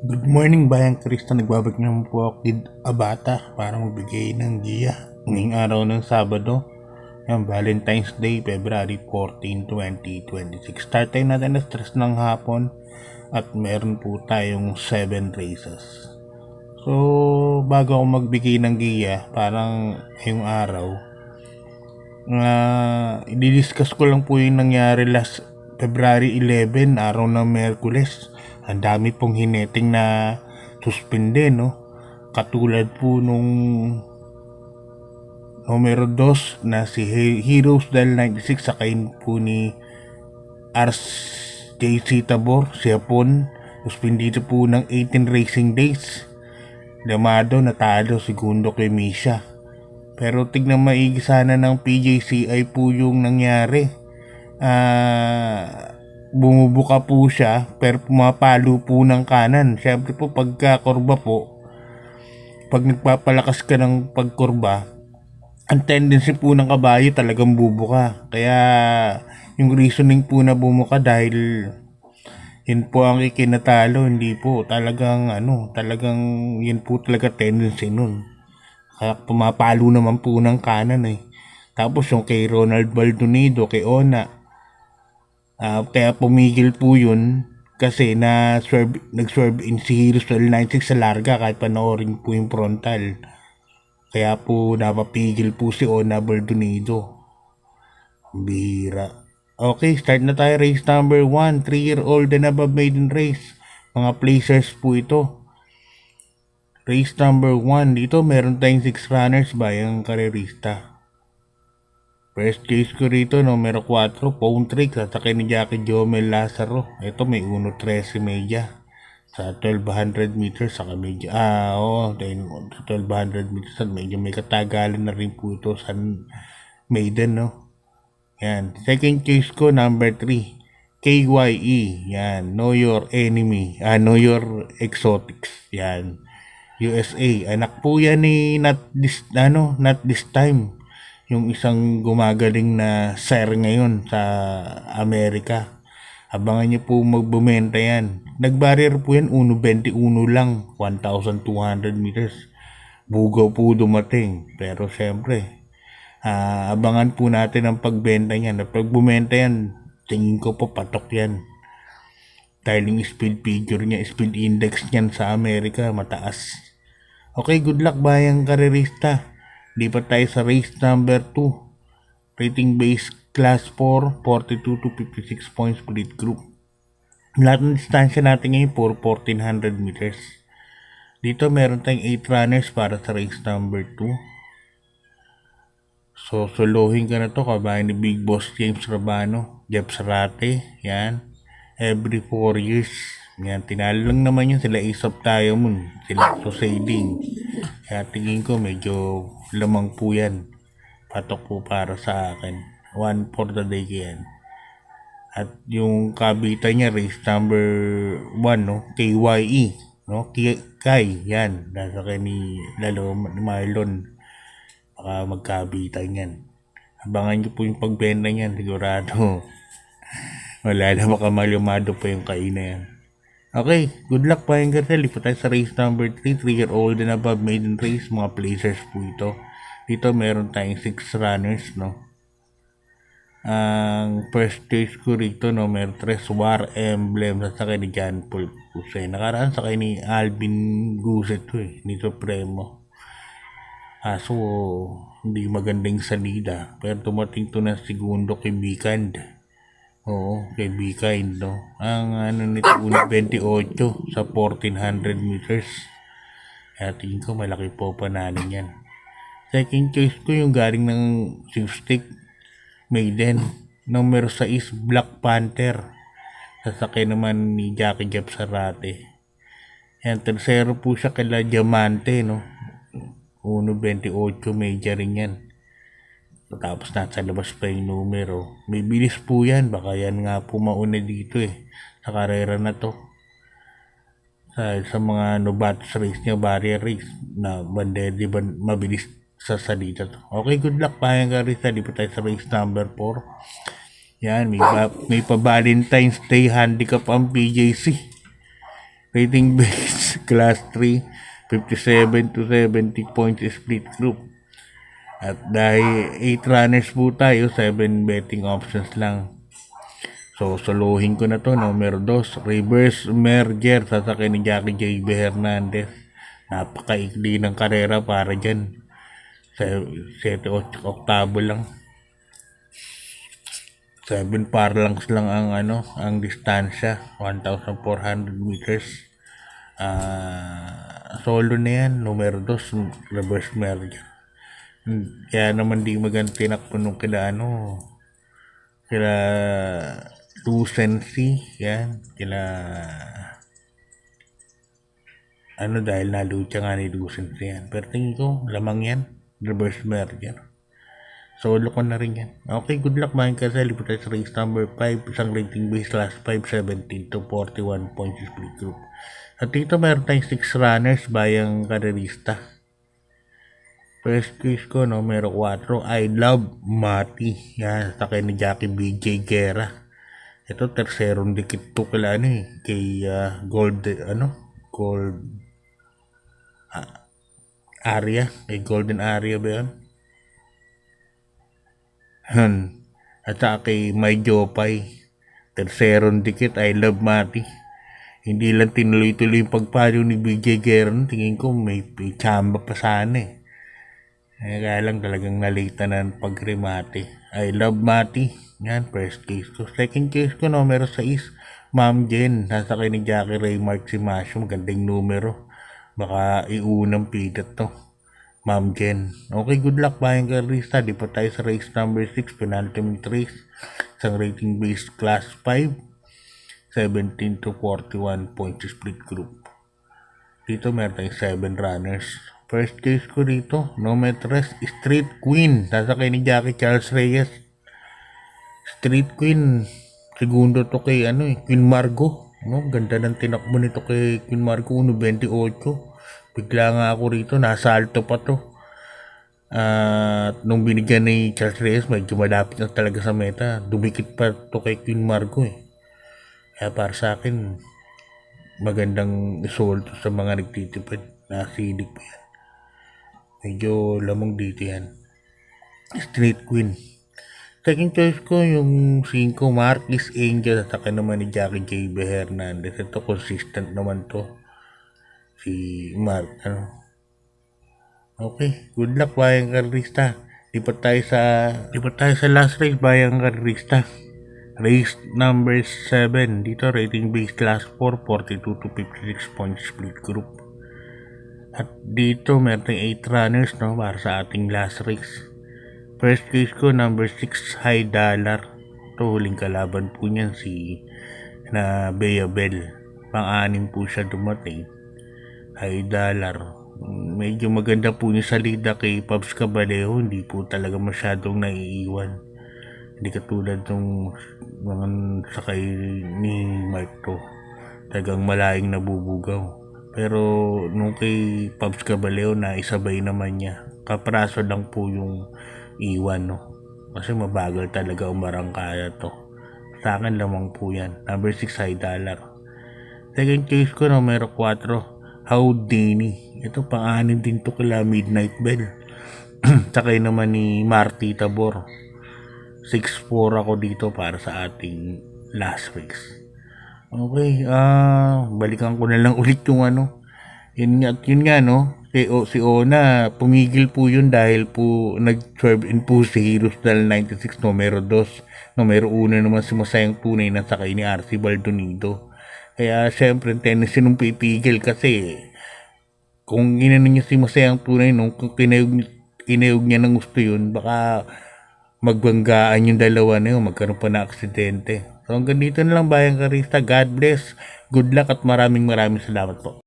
Good morning, Bayang Kristo. Nagbabalik naman po ako kid Abata para magbigay ng giya. Ngayong araw ng Sabado, yung Valentine's Day, February 14, 2026. Start time natin na stress ng hapon at meron po tayong 7 races. So, bago ako magbigay ng giya, parang ngayong araw, i-discuss ko lang po yung nangyari last February 11, araw ng Merkules. Ang dami pong hineting na suspende, no? Katulad po nung numero 2 na si Heroes Del 96, sakayin po ni RJC Tabor, si Japon. Suspendido po ng 18 racing days. Damado, natalo, segundo kay Misha. Pero tignan maigi sana ng PJCI po yung nangyari. Bumubuka po siya pero pumapalo po ng kanan. Siyempre po pagka kurba po, pag nagpapalakas ka ng pagkurba, ang tendency po ng kabayo talagang bubuka. Kaya yung reasoning po na bumuka dahil yun po ang ikinatalo, hindi po talagang talagang yun po talaga tendency nun. Kaya pumapalo naman po ng kanan eh. Tapos yung kay Ronald Baldonido, kay Ona, kaya pumigil po yun kasi nag-swerve in si Heroes Del 96 sa larga kahit panoorin po yung frontal. Kaya po napapigil po si Ona Baldonido. Bira. Okay, start na tayo. Race number 1, 3-year-old and above maiden race. Mga placers po ito. Race number 1, dito meron tayong 6 runners bayang karerista. First case ko rito, numero 4, Phone Trick, sasakay ni Jackie Jomel Lazaro. Ito may 1.13 media sa 1200 meters, saka medyo, 1200 meters, medyo may katagalan na rin po ito sa maiden, no? Yan. Second case ko, number 3, KYE. Yan. Know Your Enemy. Know Your Exotics. Yan. USA. Anak po yan ni Not This Time. Yung isang gumagaling na sir ngayon sa Amerika. Abangan niyo po magbumenta yan. Nag-barrier po yan, 1.21 lang. 1,200 meters. Bugaw po dumating. Pero syempre, abangan po natin ang pagbenta niyan. At pag bumenta yan, tingin ko po patok yan. Dahil yung speed figure niya, speed index niyan sa Amerika, mataas. Okay, good luck bayang karerista. Lipat tayo sa race number 2. Rating base class 4, 42 to 56 points split group. Lahat ng distansya natin ngayon for 1,400 meters. Dito meron tayong 8 runners para sa race number 2. So, solohin ka na to kabayan ni Big Boss James Rabano, Jeff Sarate, yan. Every 4 years. Yan, tinalo lang naman yun sila Aesop Diamond, sila Susading. Kaya tingin ko medyo lamang po yan. Patok po para sa akin. 1 for the day yan. At yung kabita niya, race number 1, no? KYE, no? Kai, yan. Nasa kay ni Marlon. Baka magkabitan yan. Abangan nyo po yung pagbenta niyan, sigurado. Wala na, baka malumado pa yung Kai na yan. Okay, good luck pa yung Garcel. Lipat tayo sa race number 3, 3-year-old and above maiden race. Mga placers po ito. Dito meron tayong 6 runners, no? Ang first case ko rito, numero 3, War Emblem. Sasakay ni John Paul Pusay. Nakaraan sakay ni Alvin Guset to eh, ni Supremo. So, hindi magandang salida. Pero tumating to na segundo kay Bikand. Oo, kay Bikand, no? Ang nito, 1.28 sa 1,400 meters. Kaya tingin ko malaki po pananin yan. Second choice ko yung galing ng Swift Maiden. Numero 6, Black Panther. Sasakay naman ni Jackie Jeff Sarate. Yan, tersero po siya kay La Diamante, no? 1.28 media rin yan. Tapos nasa labas pa yung numero. May bilis po yan. Baka yan nga po mauna dito eh. Sa karera na to. Sa mga novatos race niya, barrier race na bandedi mabilis sa salita to. Okay, good luck payang karista. Di pa tayo sa race number 4. Yan, may pa Valentine's Day handicap ang PJC. Rating base, class 3, 57 to 70 points split group. At dahil 8 runners po tayo, 7 betting options lang. So, solohin ko na to. Numero 2, reverse merger. Sasakay ni Jackie J.B. Hernandez. Napakaikli ng karera para dyan. 7 oktabo lang. 7 furlongs lang ang distansya. 1,400 meters. Solo na yan. Numero 2, reverse merger. Kaya naman di maganda tinakbo nung kila Lucency, yan, dahil nalucha nga ni Lucency yan. Pero tingin ko, lamang yan, reverse merger. Solo ko na rin yan. Okay, good luck mga kasali po tayo sa race number 5, isang rating base class 5, 17 to 41 points split group. At dito meron tayong 6 runners bayang karerista. First quiz ko, numero 4, I Love Mati. Yan, sakay ni Jackie BJ Guerra. Ito, terserong dikit to kay Gold Area. Kay Golden Area ba yan? At saka kay May Jopay. Terserong dikit, I Love Mati. Hindi lang tinuloy-tuloy yung pagpalo ni BJ Guerra. Tingin ko may chamba pa sana kaya lang talagang nalita na ng pagrimate. I Love Mati. Yan, first case ko. Second case ko, numero 6, Ma'am Jen. Nasakay ni Jackie Ray Mark si Masyo. Magandang numero. Baka iunang pitat to. Ma'am Jen. Okay, good luck bayang karista. Di pa tayo sa race number 6, penultimate race. Isang rating base class 5, 17 to 41 points split group. Dito meron tayong 7 runners. First case ko dito, Nometres Street Queen. Sasakay ni Jackie Charles Reyes. Street Queen. Segundo to kay Queen Margo. Ganda ng tinakbo nito kay Queen Margo. 1.28. Bigla nga ako rito. Nasa alto pa to. Nung binigyan ni Charles Reyes, medyo malapit na talaga sa meta. Dumikit pa to kay Queen Margo Kaya para sa akin, magandang result sa mga nagtitipid. Nasilig pa yan. Medyo lamang dito yan. Street Queen. Second choice ko yung 5, Marquis Angel. At saka naman ni Jackie J.B. Hernandez. Ito consistent naman to. Si Mark. Okay. Good luck bayang karista. Lipat tayo sa last race bayang karista. Race number 7. Dito rating base class 4, 42 to 56 points split group. At dito meron tayong 8 runners para sa ating last race. First case ko, number 6, High Dollar. Ito, huling kalaban po niyan si Bea Bell. Pang-anim po siya dumating. High Dollar. Medyo maganda po niya salida kay Pabs Cabalejo. Hindi po talaga masyadong naiiwan. Hindi katulad ng mga sakay ni Mark talagang malayang nabubugaw. Pero nung kay Pabs Cabalejo na isabay naman niya. Kapraso lang po yung iwan Kasi mabagal talaga umarangkaya to. Sa akin lamang po yan. Number 6, High Dollar. Second case ko, numero 4, Houdini. Ito pang-anim din to kila Midnight Bell. Sakay naman ni Marty Tabor. 6-4 ako dito para sa ating last race. Okay, balikan ko na lang ulit yung yun nga si Ona, pumigil po yun dahil po nag-serve in po si Heroes Dal 96, numero 2. Numero 1 naman si Masayang Tunay na sakay ni RC Baldonido. Kaya syempre, tendency nung pipigil kasi kung inano niya si Masayang Tunay kung kinayog niya ng gusto yun, baka magbanggaan yung dalawa na yun, magkaroon pa na aksidente. So hanggang dito na lang bayang karista. God bless, good luck at maraming salamat po.